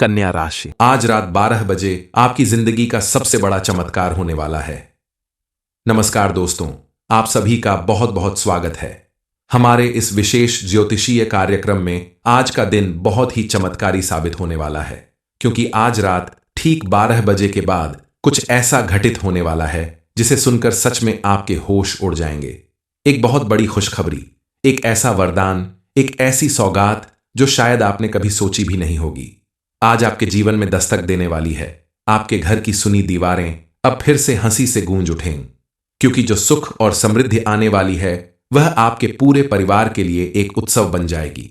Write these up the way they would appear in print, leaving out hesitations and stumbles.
कन्या राशि। आज रात 12 बजे आपकी जिंदगी का सबसे बड़ा चमत्कार होने वाला है। नमस्कार दोस्तों, आप सभी का बहुत बहुत स्वागत है हमारे इस विशेष ज्योतिषीय कार्यक्रम में। आज का दिन बहुत ही चमत्कारी साबित होने वाला है, क्योंकि आज रात ठीक 12 बजे के बाद कुछ ऐसा घटित होने वाला है जिसे सुनकर सच में आपके होश उड़ जाएंगे। एक बहुत बड़ी खुशखबरी, एक ऐसा वरदान, एक ऐसी सौगात जो शायद आपने कभी सोची भी नहीं होगी, आज आपके जीवन में दस्तक देने वाली है। आपके घर की सुनी दीवारें अब फिर से हंसी से गूंज उठेंगी, क्योंकि जो सुख और समृद्धि आने वाली है वह आपके पूरे परिवार के लिए एक उत्सव बन जाएगी।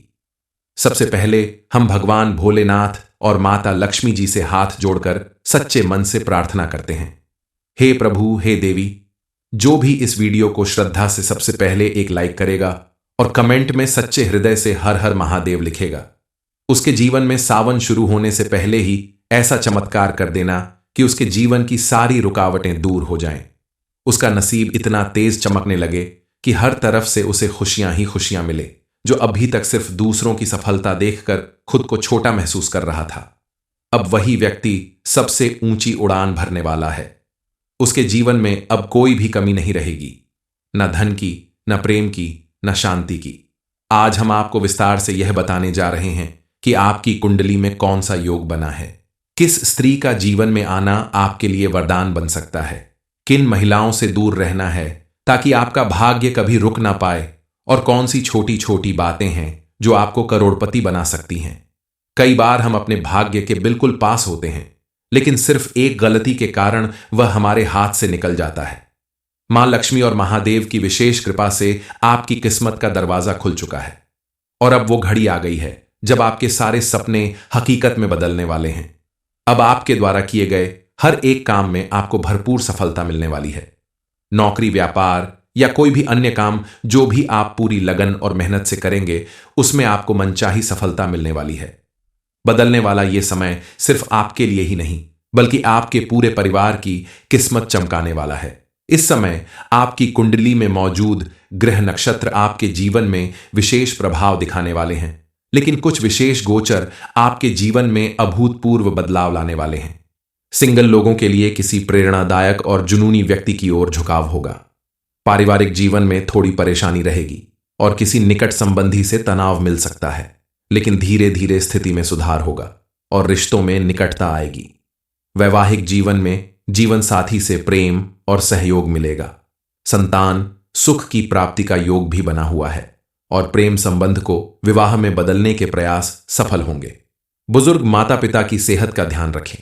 सबसे पहले हम भगवान भोलेनाथ और माता लक्ष्मी जी से हाथ जोड़कर सच्चे मन से प्रार्थना करते हैं। हे प्रभु, हे देवी, जो भी इस वीडियो को श्रद्धा से सबसे पहले एक लाइक करेगा और कमेंट में सच्चे हृदय से हर हर महादेव लिखेगा, उसके जीवन में सावन शुरू होने से पहले ही ऐसा चमत्कार कर देना कि उसके जीवन की सारी रुकावटें दूर हो जाएं। उसका नसीब इतना तेज चमकने लगे कि हर तरफ से उसे खुशियां ही खुशियां मिले। जो अभी तक सिर्फ दूसरों की सफलता देखकर खुद को छोटा महसूस कर रहा था, अब वही व्यक्ति सबसे ऊंची उड़ान भरने वाला है। उसके जीवन में अब कोई भी कमी नहीं रहेगी, न धन की, न प्रेम की, न शांति की। आज हम आपको विस्तार से यह बताने जा रहे हैं कि आपकी कुंडली में कौन सा योग बना है, किस स्त्री का जीवन में आना आपके लिए वरदान बन सकता है, किन महिलाओं से दूर रहना है ताकि आपका भाग्य कभी रुक ना पाए, और कौन सी छोटी छोटी बातें हैं जो आपको करोड़पति बना सकती हैं। कई बार हम अपने भाग्य के बिल्कुल पास होते हैं, लेकिन सिर्फ एक गलती के कारण वह हमारे हाथ से निकल जाता है। मां लक्ष्मी और महादेव की विशेष कृपा से आपकी किस्मत का दरवाजा खुल चुका है, और अब वो घड़ी आ गई है जब आपके सारे सपने हकीकत में बदलने वाले हैं। अब आपके द्वारा किए गए हर एक काम में आपको भरपूर सफलता मिलने वाली है। नौकरी, व्यापार या कोई भी अन्य काम जो भी आप पूरी लगन और मेहनत से करेंगे, उसमें आपको मनचाही सफलता मिलने वाली है। बदलने वाला यह समय सिर्फ आपके लिए ही नहीं, बल्कि आपके पूरे परिवार की किस्मत चमकाने वाला है। इस समय आपकी कुंडली में मौजूद ग्रह नक्षत्र आपके जीवन में विशेष प्रभाव दिखाने वाले हैं, लेकिन कुछ विशेष गोचर आपके जीवन में अभूतपूर्व बदलाव लाने वाले हैं। सिंगल लोगों के लिए किसी प्रेरणादायक और जुनूनी व्यक्ति की ओर झुकाव होगा। पारिवारिक जीवन में थोड़ी परेशानी रहेगी और किसी निकट संबंधी से तनाव मिल सकता है, लेकिन धीरे धीरे स्थिति में सुधार होगा और रिश्तों में निकटता आएगी। वैवाहिक जीवन में जीवन साथी से प्रेम और सहयोग मिलेगा। संतान सुख की प्राप्ति का योग भी बना हुआ है और प्रेम संबंध को विवाह में बदलने के प्रयास सफल होंगे। बुजुर्ग माता पिता की सेहत का ध्यान रखें।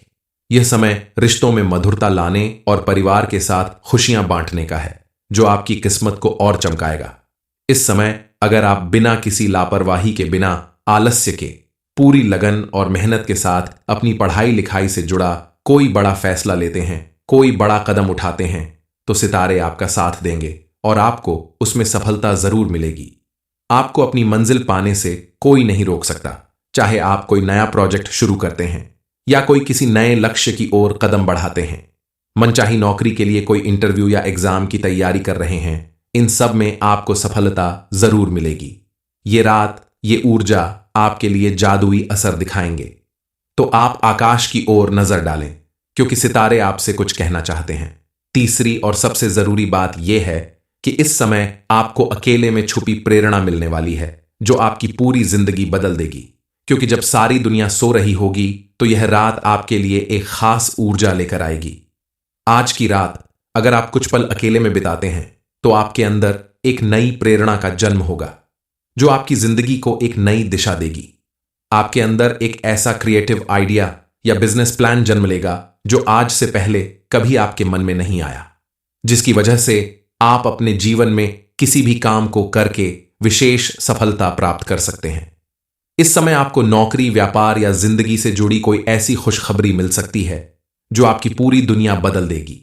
यह समय रिश्तों में मधुरता लाने और परिवार के साथ खुशियां बांटने का है, जो आपकी किस्मत को और चमकाएगा। इस समय अगर आप बिना किसी लापरवाही के, बिना आलस्य के, पूरी लगन और मेहनत के साथ अपनी पढ़ाई लिखाई से जुड़ा कोई बड़ा फैसला लेते हैं, कोई बड़ा कदम उठाते हैं, तो सितारे आपका साथ देंगे और आपको उसमें सफलता जरूर मिलेगी। आपको अपनी मंजिल पाने से कोई नहीं रोक सकता, चाहे आप कोई नया प्रोजेक्ट शुरू करते हैं या कोई किसी नए लक्ष्य की ओर कदम बढ़ाते हैं। मनचाही नौकरी के लिए कोई इंटरव्यू या एग्जाम की तैयारी कर रहे हैं, इन सब में आपको सफलता जरूर मिलेगी। ये रात, ये ऊर्जा आपके लिए जादुई असर दिखाएंगे। तो आप आकाश की ओर नजर डालें, क्योंकि सितारे आपसे कुछ कहना चाहते हैं। तीसरी और सबसे जरूरी बात यह है कि इस समय आपको अकेले में छुपी प्रेरणा मिलने वाली है, जो आपकी पूरी जिंदगी बदल देगी। क्योंकि जब सारी दुनिया सो रही होगी, तो यह रात आपके लिए एक खास ऊर्जा लेकर आएगी। आज की रात अगर आप कुछ पल अकेले में बिताते हैं, तो आपके अंदर एक नई प्रेरणा का जन्म होगा, जो आपकी जिंदगी को एक नई दिशा देगी। आपके अंदर एक ऐसा क्रिएटिव आइडिया या बिजनेस प्लान जन्म लेगा जो आज से पहले कभी आपके मन में नहीं आया, जिसकी वजह से आप अपने जीवन में किसी भी काम को करके विशेष सफलता प्राप्त कर सकते हैं। इस समय आपको नौकरी, व्यापार या जिंदगी से जुड़ी कोई ऐसी खुशखबरी मिल सकती है जो आपकी पूरी दुनिया बदल देगी।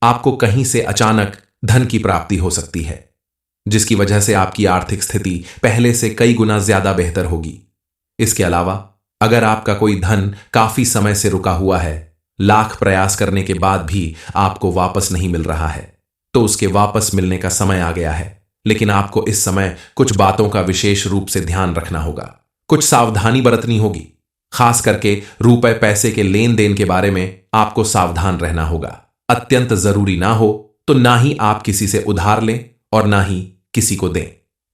आपको कहीं से अचानक धन की प्राप्ति हो सकती है, जिसकी वजह से आपकी आर्थिक स्थिति पहले से कई गुना ज्यादा बेहतर होगी। इसके अलावा अगर आपका कोई धन काफी समय से रुका हुआ है, लाख प्रयास करने के बाद भी आपको वापस नहीं मिल रहा है, तो उसके वापस मिलने का समय आ गया है। लेकिन आपको इस समय कुछ बातों का विशेष रूप से ध्यान रखना होगा, कुछ सावधानी बरतनी होगी। खास करके रुपए पैसे के लेन देन के बारे में आपको सावधान रहना होगा। अत्यंत जरूरी ना हो तो ना ही आप किसी से उधार लें और ना ही किसी को दें,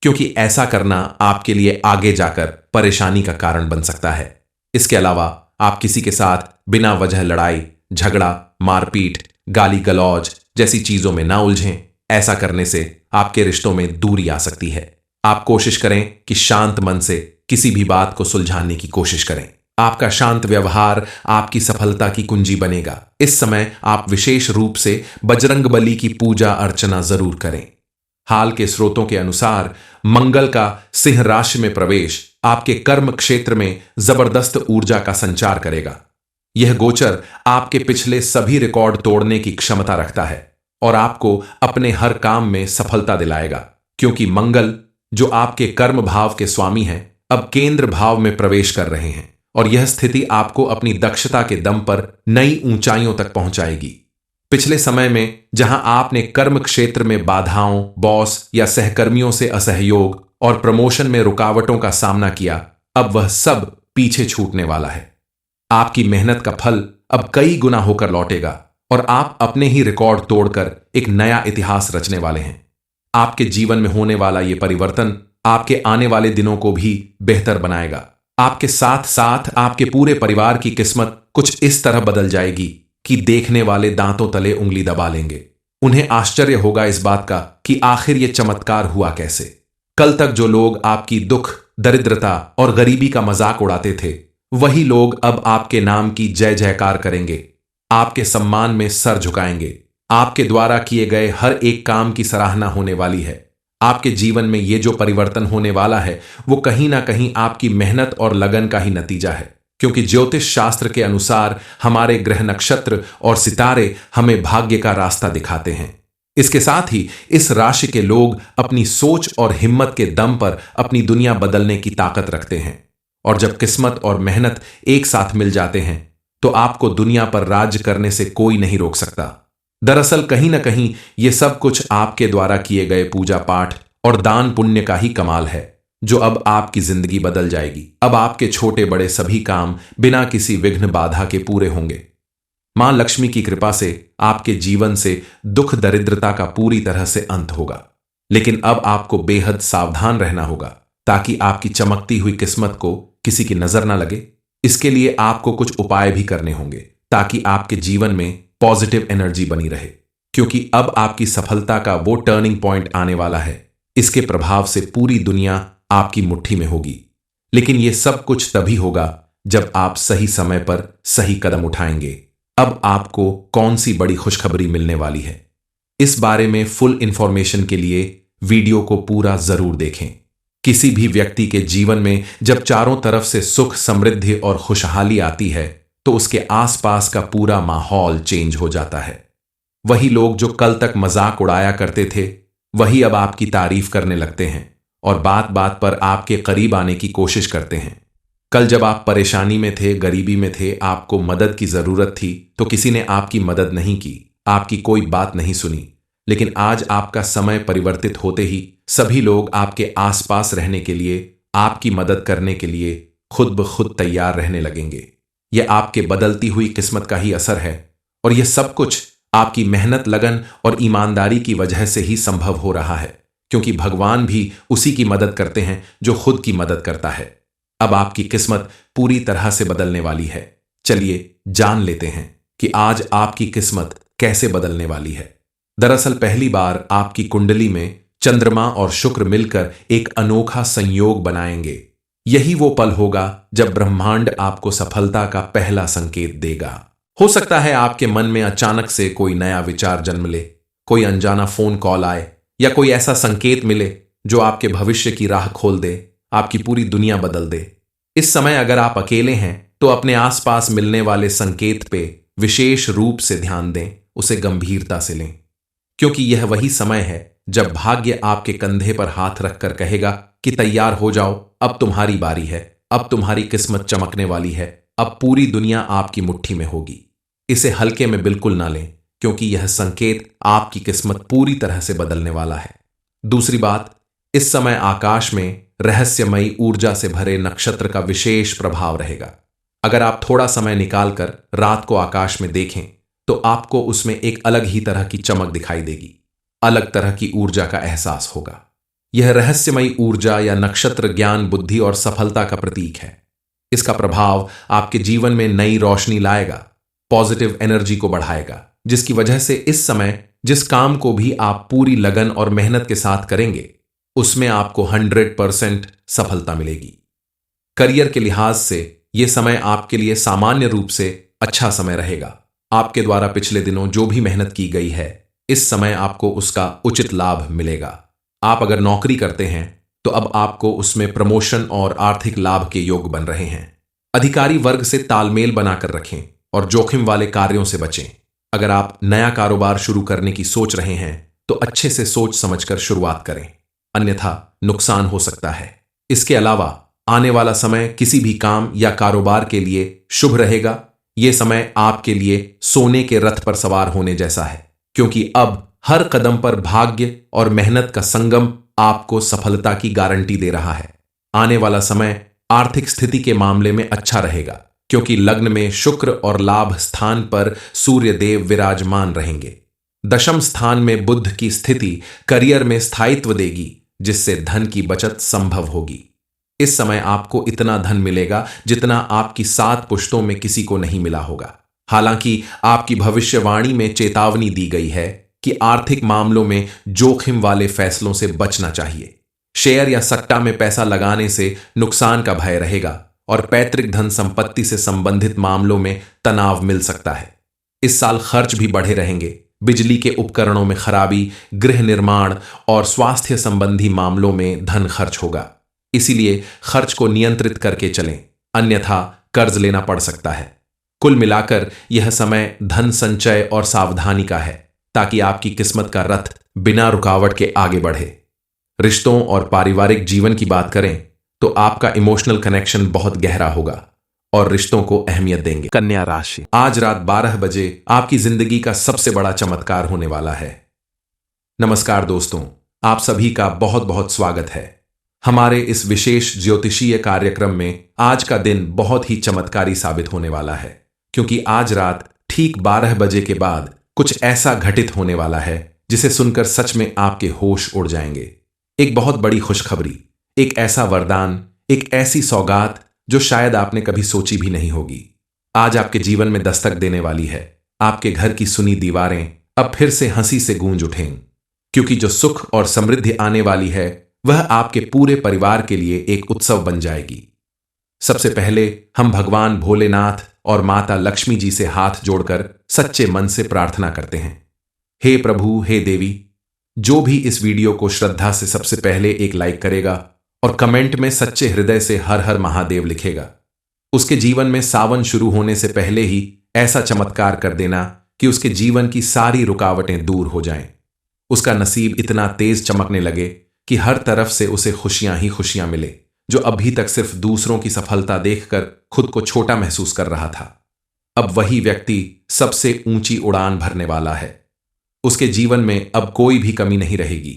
क्योंकि ऐसा करना आपके लिए आगे जाकर परेशानी का कारण बन सकता है। इसके अलावा आप किसी के साथ बिना वजह लड़ाई, झगड़ा, मारपीट, गाली गलौज जैसी चीजों में ना उलझें। ऐसा करने से आपके रिश्तों में दूरी आ सकती है। आप कोशिश करें कि शांत मन से किसी भी बात को सुलझाने की कोशिश करें। आपका शांत व्यवहार आपकी सफलता की कुंजी बनेगा। इस समय आप विशेष रूप से बजरंगबली की पूजा अर्चना जरूर करें। हाल के स्रोतों के अनुसार मंगल का सिंह राशि में प्रवेश आपके कर्म क्षेत्र में जबरदस्त ऊर्जा का संचार करेगा। यह गोचर आपके पिछले सभी रिकॉर्ड तोड़ने की क्षमता रखता है और आपको अपने हर काम में सफलता दिलाएगा, क्योंकि मंगल, जो आपके कर्म भाव के स्वामी हैं, अब केंद्र भाव में प्रवेश कर रहे हैं और यह स्थिति आपको अपनी दक्षता के दम पर नई ऊंचाइयों तक पहुंचाएगी। पिछले समय में जहां आपने कर्म क्षेत्र में बाधाओं, बॉस या सहकर्मियों से असहयोग और प्रमोशन में रुकावटों का सामना किया, अब वह सब पीछे छूटने वाला है। आपकी मेहनत का फल अब कई गुना होकर लौटेगा और आप अपने ही रिकॉर्ड तोड़कर एक नया इतिहास रचने वाले हैं। आपके जीवन में होने वाला यह परिवर्तन आपके आने वाले दिनों को भी बेहतर बनाएगा। आपके साथ साथ आपके पूरे परिवार की किस्मत कुछ इस तरह बदल जाएगी कि देखने वाले दांतों तले उंगली दबा लेंगे। उन्हें आश्चर्य होगा इस बात का कि आखिर यह चमत्कार हुआ कैसे। कल तक जो लोग आपकी दुख, दरिद्रता और गरीबी का मजाक उड़ाते थे, वही लोग अब आपके नाम की जय जयकार करेंगे, आपके सम्मान में सर झुकाएंगे। आपके द्वारा किए गए हर एक काम की सराहना होने वाली है। आपके जीवन में ये जो परिवर्तन होने वाला है वो कहीं ना कहीं आपकी मेहनत और लगन का ही नतीजा है, क्योंकि ज्योतिष शास्त्र के अनुसार हमारे ग्रह, नक्षत्र और सितारे हमें भाग्य का रास्ता दिखाते हैं। इसके साथ ही इस राशि के लोग अपनी सोच और हिम्मत के दम पर अपनी दुनिया बदलने की ताकत रखते हैं, और जब किस्मत और मेहनत एक साथ मिल जाते हैं तो आपको दुनिया पर राज्य करने से कोई नहीं रोक सकता। दरअसल कहीं ना कहीं ये सब कुछ आपके द्वारा किए गए पूजा पाठ और दान पुण्य का ही कमाल है, जो अब आपकी जिंदगी बदल जाएगी। अब आपके छोटे बड़े सभी काम बिना किसी विघ्न बाधा के पूरे होंगे। मां लक्ष्मी की कृपा से आपके जीवन से दुख, दरिद्रता का पूरी तरह से अंत होगा। लेकिन अब आपको बेहद सावधान रहना होगा ताकि आपकी चमकती हुई किस्मत को किसी की नजर ना लगे। इसके लिए आपको कुछ उपाय भी करने होंगे ताकि आपके जीवन में पॉजिटिव एनर्जी बनी रहे, क्योंकि अब आपकी सफलता का वो टर्निंग पॉइंट आने वाला है। इसके प्रभाव से पूरी दुनिया आपकी मुट्ठी में होगी। लेकिन यह सब कुछ तभी होगा जब आप सही समय पर सही कदम उठाएंगे। अब आपको कौन सी बड़ी खुशखबरी मिलने वाली है, इस बारे में फुल इंफॉर्मेशन के लिए वीडियो को पूरा जरूर देखें। किसी भी व्यक्ति के जीवन में जब चारों तरफ से सुख, समृद्धि और खुशहाली आती है तो उसके आसपास का पूरा माहौल चेंज हो जाता है। वही लोग जो कल तक मजाक उड़ाया करते थे, वही अब आपकी तारीफ करने लगते हैं और बात बात पर आपके करीब आने की कोशिश करते हैं। कल जब आप परेशानी में थे, गरीबी में थे, आपको मदद की जरूरत थी, तो किसी ने आपकी मदद नहीं की, आपकी कोई बात नहीं सुनी। लेकिन आज आपका समय परिवर्तित होते ही सभी लोग आपके आसपास रहने के लिए, आपकी मदद करने के लिए खुद ब खुद तैयार रहने लगेंगे। यह आपके बदलती हुई किस्मत का ही असर है और यह सब कुछ आपकी मेहनत, लगन और ईमानदारी की वजह से ही संभव हो रहा है, क्योंकि भगवान भी उसी की मदद करते हैं जो खुद की मदद करता है। अब आपकी किस्मत पूरी तरह से बदलने वाली है। चलिए जान लेते हैं कि आज आपकी किस्मत कैसे बदलने वाली है। दरअसल पहली बार आपकी कुंडली में चंद्रमा और शुक्र मिलकर एक अनोखा संयोग बनाएंगे। यही वो पल होगा जब ब्रह्मांड आपको सफलता का पहला संकेत देगा। हो सकता है आपके मन में अचानक से कोई नया विचार जन्म ले, कोई अनजाना फोन कॉल आए या कोई ऐसा संकेत मिले जो आपके भविष्य की राह खोल दे, आपकी पूरी दुनिया बदल दे। इस समय अगर आप अकेले हैं तो अपने आसपास मिलने वाले संकेत पे विशेष रूप से ध्यान दें, उसे गंभीरता से लें, क्योंकि यह वही समय है जब भाग्य आपके कंधे पर हाथ रखकर कहेगा कि तैयार हो जाओ, अब तुम्हारी बारी है, अब तुम्हारी किस्मत चमकने वाली है, अब पूरी दुनिया आपकी मुट्ठी में होगी। इसे हल्के में बिल्कुल ना लें, क्योंकि यह संकेत आपकी किस्मत पूरी तरह से बदलने वाला है। दूसरी बात, इस समय आकाश में रहस्यमयी ऊर्जा से भरे नक्षत्र का विशेष प्रभाव रहेगा। अगर आप थोड़ा समय निकालकर रात को आकाश में देखें तो आपको उसमें एक अलग ही तरह की चमक दिखाई देगी, अलग तरह की ऊर्जा का एहसास होगा। यह रहस्यमयी ऊर्जा या नक्षत्र ज्ञान, बुद्धि और सफलता का प्रतीक है। इसका प्रभाव आपके जीवन में नई रोशनी लाएगा, पॉजिटिव एनर्जी को बढ़ाएगा, जिसकी वजह से इस समय जिस काम को भी आप पूरी लगन और मेहनत के साथ करेंगे उसमें आपको 100% सफलता मिलेगी। करियर के लिहाज से यह समय आपके लिए सामान्य रूप से अच्छा समय रहेगा। आपके द्वारा पिछले दिनों जो भी मेहनत की गई है, इस समय आपको उसका उचित लाभ मिलेगा। आप अगर नौकरी करते हैं तो अब आपको उसमें प्रमोशन और आर्थिक लाभ के योग बन रहे हैं। अधिकारी वर्ग से तालमेल बनाकर रखें और जोखिम वाले कार्यों से बचें। अगर आप नया कारोबार शुरू करने की सोच रहे हैं तो अच्छे से सोच समझकर शुरुआत करें, अन्यथा नुकसान हो सकता है। इसके अलावा आने वाला समय किसी भी काम या कारोबार के लिए शुभ रहेगा। यह समय आपके लिए सोने के रथ पर सवार होने जैसा है, क्योंकि अब हर कदम पर भाग्य और मेहनत का संगम आपको सफलता की गारंटी दे रहा है। आने वाला समय आर्थिक स्थिति के मामले में अच्छा रहेगा, क्योंकि लग्न में शुक्र और लाभ स्थान पर सूर्य देव विराजमान रहेंगे। दशम स्थान में बुध की स्थिति करियर में स्थायित्व देगी, जिससे धन की बचत संभव होगी। इस समय आपको इतना धन मिलेगा जितना आपकी 7 पुश्तों में किसी को नहीं मिला होगा। हालांकि आपकी भविष्यवाणी में चेतावनी दी गई है कि आर्थिक मामलों में जोखिम वाले फैसलों से बचना चाहिए। शेयर या सट्टा में पैसा लगाने से नुकसान का भय रहेगा और पैतृक धन संपत्ति से संबंधित मामलों में तनाव मिल सकता है। इस साल खर्च भी बढ़े रहेंगे। बिजली के उपकरणों में खराबी, गृह निर्माण और स्वास्थ्य संबंधी मामलों में धन खर्च होगा। इसीलिए खर्च को नियंत्रित करके चलें, अन्यथा कर्ज लेना पड़ सकता है। कुल मिलाकर यह समय धन संचय और सावधानी का है, ताकि आपकी किस्मत का रथ बिना रुकावट के आगे बढ़े। रिश्तों और पारिवारिक जीवन की बात करें तो आपका इमोशनल कनेक्शन बहुत गहरा होगा और रिश्तों को अहमियत देंगे। कन्या राशि, आज रात 12 बजे आपकी जिंदगी का सबसे बड़ा चमत्कार होने वाला है। नमस्कार दोस्तों, आप सभी का बहुत बहुत स्वागत है। हमारे इस विशेष ज्योतिषीय कार्यक्रम में आज का दिन बहुत ही चमत्कारी साबित होने वाला है, क्योंकि आज रात ठीक 12 बजे के बाद कुछ ऐसा घटित होने वाला है जिसे सुनकर सच में आपके होश उड़ जाएंगे। एक बहुत बड़ी खुशखबरी, एक ऐसा वरदान, एक ऐसी सौगात जो शायद आपने कभी सोची भी नहीं होगी, आज आपके जीवन में दस्तक देने वाली है। आपके घर की सुनी दीवारें अब फिर से हंसी से गूंज उठें, क्योंकि जो सुख और समृद्धि आने वाली है वह आपके पूरे परिवार के लिए एक उत्सव बन जाएगी। सबसे पहले हम भगवान भोलेनाथ और माता लक्ष्मी जी से हाथ जोड़कर सच्चे मन से प्रार्थना करते हैं। हे प्रभु, हे देवी, जो भी इस वीडियो को श्रद्धा से सबसे पहले एक लाइक करेगा और कमेंट में सच्चे हृदय से हर हर महादेव लिखेगा, उसके जीवन में सावन शुरू होने से पहले ही ऐसा चमत्कार कर देना कि उसके जीवन की सारी रुकावटें दूर हो जाएं। उसका नसीब इतना तेज चमकने लगे कि हर तरफ से उसे खुशियां ही खुशियां मिले। जो अभी तक सिर्फ दूसरों की सफलता देखकर खुद को छोटा महसूस कर रहा था, अब वही व्यक्ति सबसे ऊंची उड़ान भरने वाला है। उसके जीवन में अब कोई भी कमी नहीं रहेगी,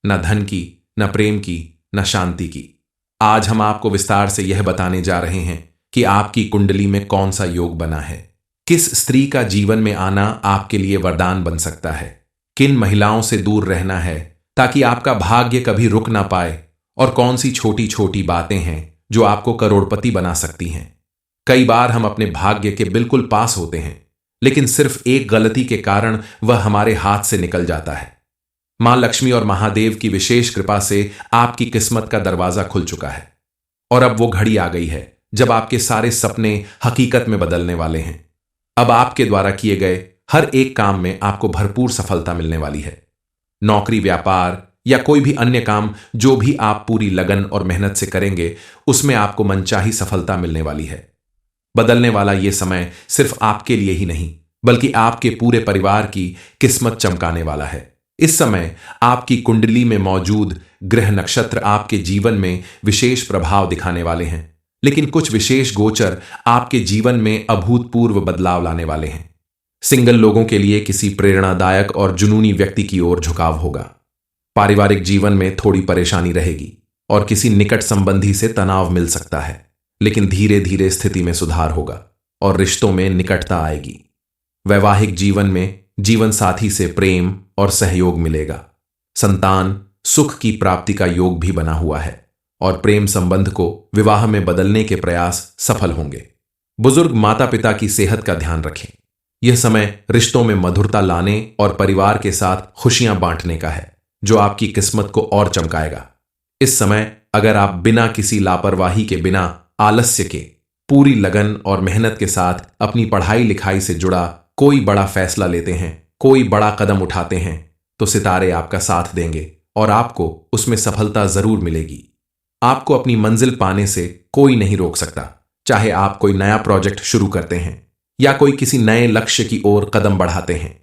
न धन की, न प्रेम की, न शांति की। आज हम आपको विस्तार से यह बताने जा रहे हैं कि आपकी कुंडली में कौन सा योग बना है, किस स्त्री का जीवन में आना आपके लिए वरदान बन सकता है, किन महिलाओं से दूर रहना है ताकि आपका भाग्य कभी रुक ना पाए, और कौन सी छोटी छोटी बातें हैं जो आपको करोड़पति बना सकती हैं। कई बार हम अपने भाग्य के बिल्कुल पास होते हैं, लेकिन सिर्फ एक गलती के कारण वह हमारे हाथ से निकल जाता है। मां लक्ष्मी और महादेव की विशेष कृपा से आपकी किस्मत का दरवाजा खुल चुका है, और अब वो घड़ी आ गई है जब आपके सारे सपने हकीकत में बदलने वाले हैं। अब आपके द्वारा किए गए हर एक काम में आपको भरपूर सफलता मिलने वाली है। नौकरी, व्यापार या कोई भी अन्य काम जो भी आप पूरी लगन और मेहनत से करेंगे, उसमें आपको मनचाही सफलता मिलने वाली है। बदलने वाला यह समय सिर्फ आपके लिए ही नहीं, बल्कि आपके पूरे परिवार की किस्मत चमकाने वाला है। इस समय आपकी कुंडली में मौजूद ग्रह नक्षत्र आपके जीवन में विशेष प्रभाव दिखाने वाले हैं, लेकिन कुछ विशेष गोचर आपके जीवन में अभूतपूर्व बदलाव लाने वाले हैं। सिंगल लोगों के लिए किसी प्रेरणादायक और जुनूनी व्यक्ति की ओर झुकाव होगा। पारिवारिक जीवन में थोड़ी परेशानी रहेगी और किसी निकट संबंधी से तनाव मिल सकता है। लेकिन धीरे धीरे स्थिति में सुधार होगा और रिश्तों में निकटता आएगी। वैवाहिक जीवन में जीवन साथी से प्रेम और सहयोग मिलेगा। संतान सुख की प्राप्ति का योग भी बना हुआ है और प्रेम संबंध को विवाह में बदलने के प्रयास सफल होंगे। बुजुर्ग माता पिता की सेहत का ध्यान रखें। यह समय रिश्तों में मधुरता लाने और परिवार के साथ खुशियां बांटने का है, जो आपकी किस्मत को और चमकाएगा। इस समय अगर आप बिना किसी लापरवाही के, बिना आलस्य के, पूरी लगन और मेहनत के साथ अपनी पढ़ाई लिखाई से जुड़ा कोई बड़ा फैसला लेते हैं, कोई बड़ा कदम उठाते हैं, तो सितारे आपका साथ देंगे और आपको उसमें सफलता जरूर मिलेगी। आपको अपनी मंजिल पाने से कोई नहीं रोक सकता, चाहे आप कोई नया प्रोजेक्ट शुरू करते हैं या कोई किसी नए लक्ष्य की ओर कदम बढ़ाते हैं।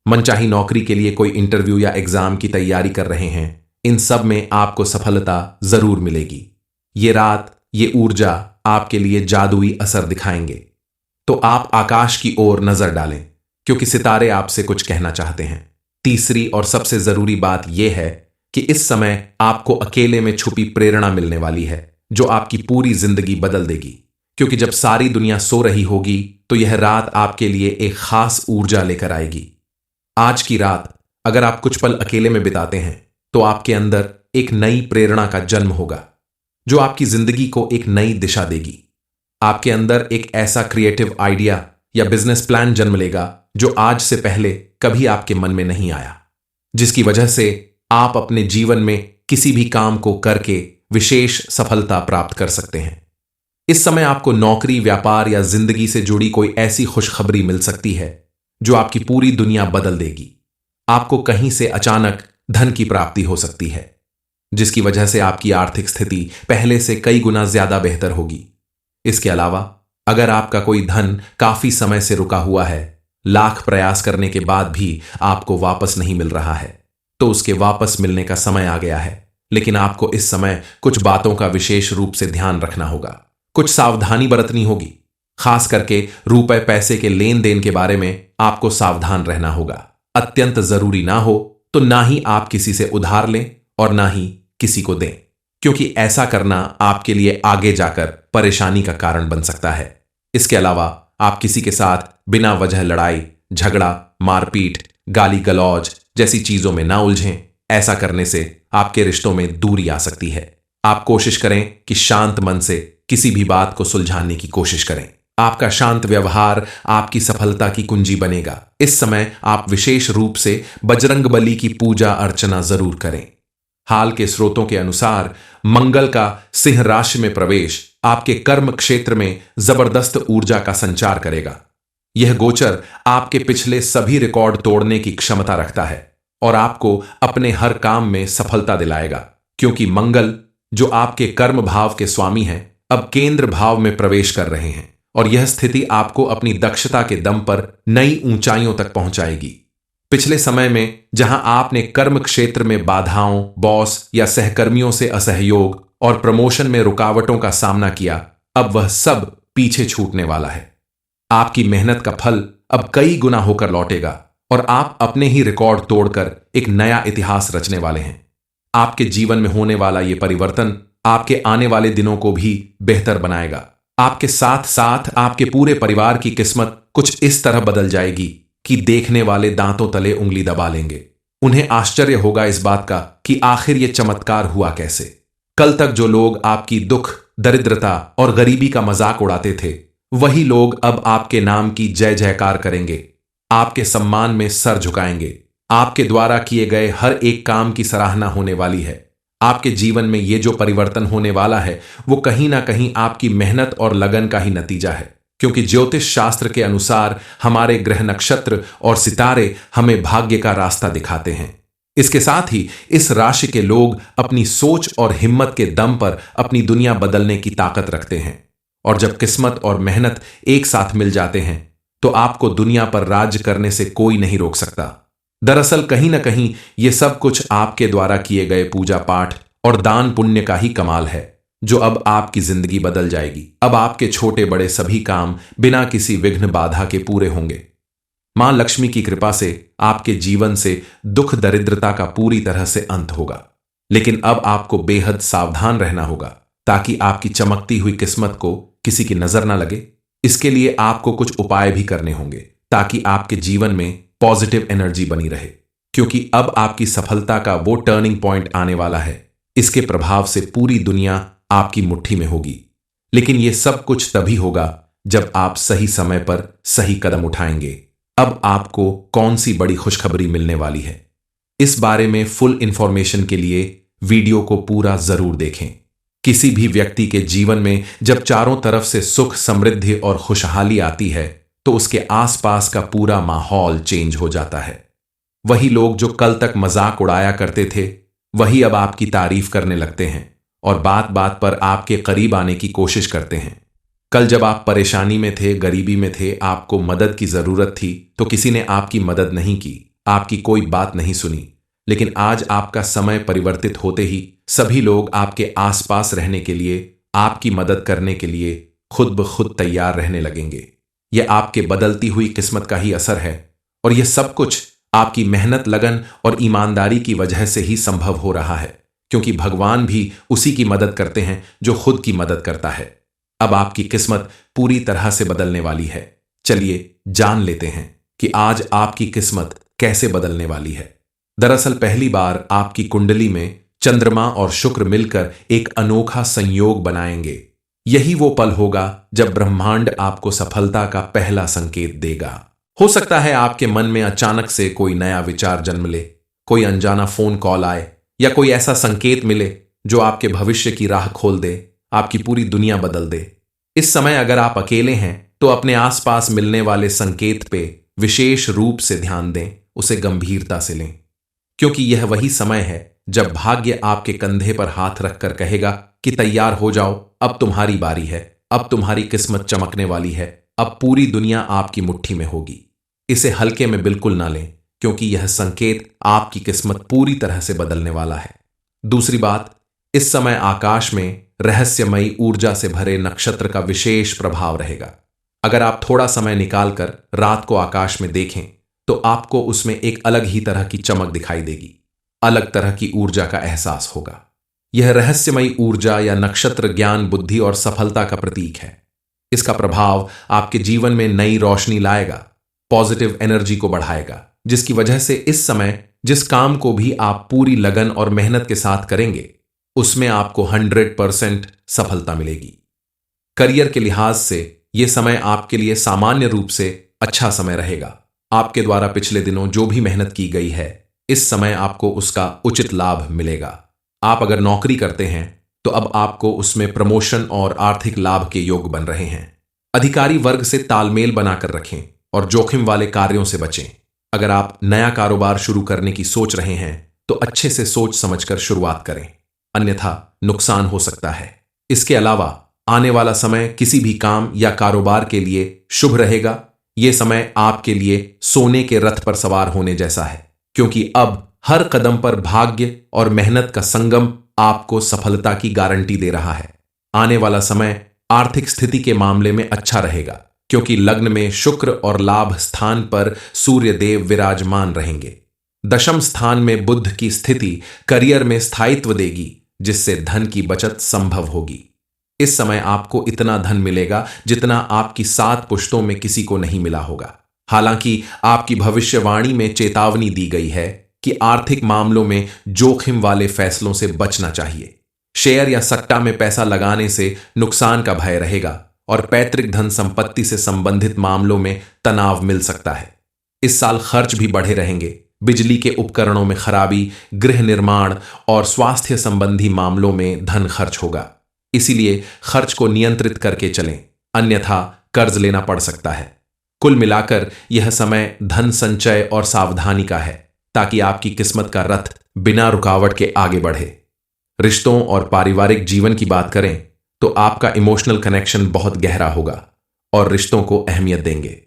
मनचाही नौकरी के लिए कोई इंटरव्यू या एग्जाम की तैयारी कर रहे हैं, इन सब में आपको सफलता जरूर मिलेगी। ये रात, ये ऊर्जा आपके लिए जादुई असर दिखाएंगे। तो आप आकाश की ओर नजर डालें, क्योंकि सितारे आपसे कुछ कहना चाहते हैं। तीसरी और सबसे जरूरी बात यह है कि इस समय आपको अकेले में छुपी प्रेरणा मिलने वाली है, जो आपकी पूरी जिंदगी बदल देगी। क्योंकि जब सारी दुनिया सो रही होगी तो यह रात आपके लिए एक खास ऊर्जा लेकर आएगी। आज की रात अगर आप कुछ पल अकेले में बिताते हैं तो आपके अंदर एक नई प्रेरणा का जन्म होगा, जो आपकी जिंदगी को एक नई दिशा देगी। आपके अंदर एक ऐसा क्रिएटिव आइडिया या बिजनेस प्लान जन्म लेगा जो आज से पहले कभी आपके मन में नहीं आया, जिसकी वजह से आप अपने जीवन में किसी भी काम को करके विशेष सफलता प्राप्त कर सकते हैं। इस समय आपको नौकरी, व्यापार या जिंदगी से जुड़ी कोई ऐसी खुशखबरी मिल सकती है जो आपकी पूरी दुनिया बदल देगी। आपको कहीं से अचानक धन की प्राप्ति हो सकती है, जिसकी वजह से आपकी आर्थिक स्थिति पहले से कई गुना ज्यादा बेहतर होगी। इसके अलावा अगर आपका कोई धन काफी समय से रुका हुआ है, लाख प्रयास करने के बाद भी आपको वापस नहीं मिल रहा है, तो उसके वापस मिलने का समय आ गया है। लेकिन आपको इस समय कुछ बातों का विशेष रूप से ध्यान रखना होगा, कुछ सावधानी बरतनी होगी। खास करके रुपए पैसे के लेन देन के बारे में आपको सावधान रहना होगा। अत्यंत जरूरी ना हो तो ना ही आप किसी से उधार लें और ना ही किसी को दें, क्योंकि ऐसा करना आपके लिए आगे जाकर परेशानी का कारण बन सकता है। इसके अलावा आप किसी के साथ बिना वजह लड़ाई, झगड़ा, मारपीट, गाली गलौज जैसी चीजों में ना उलझें। ऐसा करने से आपके रिश्तों में दूरी आ सकती है। आप कोशिश करें कि शांत मन से किसी भी बात को सुलझाने की कोशिश करें। आपका शांत व्यवहार आपकी सफलता की कुंजी बनेगा। इस समय आप विशेष रूप से बजरंगबली की पूजा अर्चना जरूर करें। हाल के स्रोतों के अनुसार मंगल का सिंह राशि में प्रवेश आपके कर्म क्षेत्र में जबरदस्त ऊर्जा का संचार करेगा। यह गोचर आपके पिछले सभी रिकॉर्ड तोड़ने की क्षमता रखता है और आपको अपने हर काम में सफलता दिलाएगा, क्योंकि मंगल, जो आपके कर्म भाव के स्वामी हैं, अब केंद्र भाव में प्रवेश कर रहे हैं और यह स्थिति आपको अपनी दक्षता के दम पर नई ऊंचाइयों तक पहुंचाएगी। पिछले समय में जहां आपने कर्म क्षेत्र में बाधाओं, बॉस या सहकर्मियों से असहयोग और प्रमोशन में रुकावटों का सामना किया, अब वह सब पीछे छूटने वाला है। आपकी मेहनत का फल अब कई गुना होकर लौटेगा और आप अपने ही रिकॉर्ड तोड़कर एक नया इतिहास रचने वाले हैं। आपके जीवन में होने वाला यह परिवर्तन आपके आने वाले दिनों को भी बेहतर बनाएगा। आपके साथ साथ आपके पूरे परिवार की किस्मत कुछ इस तरह बदल जाएगी कि देखने वाले दांतों तले उंगली दबा लेंगे। उन्हें आश्चर्य होगा इस बात का कि आखिर ये चमत्कार हुआ कैसे। कल तक जो लोग आपकी दुख, दरिद्रता और गरीबी का मजाक उड़ाते थे, वही लोग अब आपके नाम की जय जयकार करेंगे, आपके सम्मान में सर झुकाएंगे। आपके द्वारा किए गए हर एक काम की सराहना होने वाली है। आपके जीवन में ये जो परिवर्तन होने वाला है वो कहीं ना कहीं आपकी मेहनत और लगन का ही नतीजा है, क्योंकि ज्योतिष शास्त्र के अनुसार हमारे ग्रह नक्षत्र और सितारे हमें भाग्य का रास्ता दिखाते हैं। इसके साथ ही इस राशि के लोग अपनी सोच और हिम्मत के दम पर अपनी दुनिया बदलने की ताकत रखते हैं, और जब किस्मत और मेहनत एक साथ मिल जाते हैं तो आपको दुनिया पर राज्य करने से कोई नहीं रोक सकता। दरअसल कहीं ना कहीं ये सब कुछ आपके द्वारा किए गए पूजा पाठ और दान पुण्य का ही कमाल है, जो अब आपकी जिंदगी बदल जाएगी। अब आपके छोटे बड़े सभी काम बिना किसी विघ्न बाधा के पूरे होंगे। मां लक्ष्मी की कृपा से आपके जीवन से दुख दरिद्रता का पूरी तरह से अंत होगा। लेकिन अब आपको बेहद सावधान रहना होगा, ताकि आपकी चमकती हुई किस्मत को किसी की नजर ना लगे? इसके लिए आपको कुछ उपाय भी करने होंगे ताकि आपके जीवन में पॉजिटिव एनर्जी बनी रहे, क्योंकि अब आपकी सफलता का वो टर्निंग पॉइंट आने वाला है। इसके प्रभाव से पूरी दुनिया आपकी मुट्ठी में होगी। लेकिन यह सब कुछ तभी होगा जब आप सही समय पर सही कदम उठाएंगे। अब आपको कौन सी बड़ी खुशखबरी मिलने वाली है, इस बारे में फुल इंफॉर्मेशन के लिए वीडियो को पूरा जरूर देखें। किसी भी व्यक्ति के जीवन में जब चारों तरफ से सुख, समृद्धि और खुशहाली आती है तो उसके आसपास का पूरा माहौल चेंज हो जाता है। वही लोग जो कल तक मजाक उड़ाया करते थे, वही अब आपकी तारीफ करने लगते हैं और बात बात पर आपके करीब आने की कोशिश करते हैं। कल जब आप परेशानी में थे, गरीबी में थे, आपको मदद की जरूरत थी, तो किसी ने आपकी मदद नहीं की, आपकी कोई बात नहीं सुनी। लेकिन आज आपका समय परिवर्तित होते ही सभी लोग आपके आसपास रहने के लिए, आपकी मदद करने के लिए खुद ब खुद तैयार रहने लगेंगे। यह आपके बदलती हुई किस्मत का ही असर है और यह सब कुछ आपकी मेहनत, लगन और ईमानदारी की वजह से ही संभव हो रहा है, क्योंकि भगवान भी उसी की मदद करते हैं जो खुद की मदद करता है। अब आपकी किस्मत पूरी तरह से बदलने वाली है। चलिए जान लेते हैं कि आज आपकी किस्मत कैसे बदलने वाली है। दरअसल पहली बार आपकी कुंडली में चंद्रमा और शुक्र मिलकर एक अनोखा संयोग बनाएंगे। यही वो पल होगा जब ब्रह्मांड आपको सफलता का पहला संकेत देगा। हो सकता है आपके मन में अचानक से कोई नया विचार जन्म ले, कोई अनजाना फोन कॉल आए या कोई ऐसा संकेत मिले जो आपके भविष्य की राह खोल दे, आपकी पूरी दुनिया बदल दे। इस समय अगर आप अकेले हैं तो अपने आसपास मिलने वाले संकेत पे विशेष रूप से ध्यान दें, उसे गंभीरता से लें, क्योंकि यह वही समय है जब भाग्य आपके कंधे पर हाथ रखकर कहेगा कि तैयार हो जाओ, अब तुम्हारी बारी है, अब तुम्हारी किस्मत चमकने वाली है, अब पूरी दुनिया आपकी मुट्ठी में होगी। इसे हल्के में बिल्कुल ना लें, क्योंकि यह संकेत आपकी किस्मत पूरी तरह से बदलने वाला है। दूसरी बात, इस समय आकाश में रहस्यमयी ऊर्जा से भरे नक्षत्र का विशेष प्रभाव रहेगा। अगर आप थोड़ा समय निकालकर रात को आकाश में देखें तो आपको उसमें एक अलग ही तरह की चमक दिखाई देगी, अलग तरह की ऊर्जा का एहसास होगा। यह रहस्यमयी ऊर्जा या नक्षत्र ज्ञान, बुद्धि और सफलता का प्रतीक है। इसका प्रभाव आपके जीवन में नई रोशनी लाएगा, पॉजिटिव एनर्जी को बढ़ाएगा, जिसकी वजह से इस समय जिस काम को भी आप पूरी लगन और मेहनत के साथ करेंगे उसमें आपको 100% सफलता मिलेगी। करियर के लिहाज से यह समय आपके लिए सामान्य रूप से अच्छा समय रहेगा। आपके द्वारा पिछले दिनों जो भी मेहनत की गई है, इस समय आपको उसका उचित लाभ मिलेगा। आप अगर नौकरी करते हैं तो अब आपको उसमें प्रमोशन और आर्थिक लाभ के योग बन रहे हैं। अधिकारी वर्ग से तालमेल बनाकर रखें और जोखिम वाले कार्यों से बचें। अगर आप नया कारोबार शुरू करने की सोच रहे हैं तो अच्छे से सोच समझकर शुरुआत करें, अन्यथा नुकसान हो सकता है। इसके अलावा आने वाला समय किसी भी काम या कारोबार के लिए शुभ रहेगा। यह समय आपके लिए सोने के रथ पर सवार होने जैसा है, क्योंकि अब हर कदम पर भाग्य और मेहनत का संगम आपको सफलता की गारंटी दे रहा है। आने वाला समय आर्थिक स्थिति के मामले में अच्छा रहेगा, क्योंकि लग्न में शुक्र और लाभ स्थान पर सूर्य देव विराजमान रहेंगे। दशम स्थान में बुध की स्थिति करियर में स्थायित्व देगी, जिससे धन की बचत संभव होगी। इस समय आपको इतना धन मिलेगा जितना आपकी 7 पुश्तों में किसी को नहीं मिला होगा। हालांकि आपकी भविष्यवाणी में चेतावनी दी गई है कि आर्थिक मामलों में जोखिम वाले फैसलों से बचना चाहिए। शेयर या सट्टा में पैसा लगाने से नुकसान का भय रहेगा और पैतृक धन संपत्ति से संबंधित मामलों में तनाव मिल सकता है। इस साल खर्च भी बढ़े रहेंगे। बिजली के उपकरणों में खराबी, गृह निर्माण और स्वास्थ्य संबंधी मामलों में धन खर्च होगा। इसीलिए खर्च को नियंत्रित करके चलें, अन्यथा कर्ज लेना पड़ सकता है। कुल मिलाकर यह समय धन संचय और सावधानी का है, ताकि आपकी किस्मत का रथ बिना रुकावट के आगे बढ़े। रिश्तों और पारिवारिक जीवन की बात करें तो आपका इमोशनल कनेक्शन बहुत गहरा होगा और रिश्तों को अहमियत देंगे।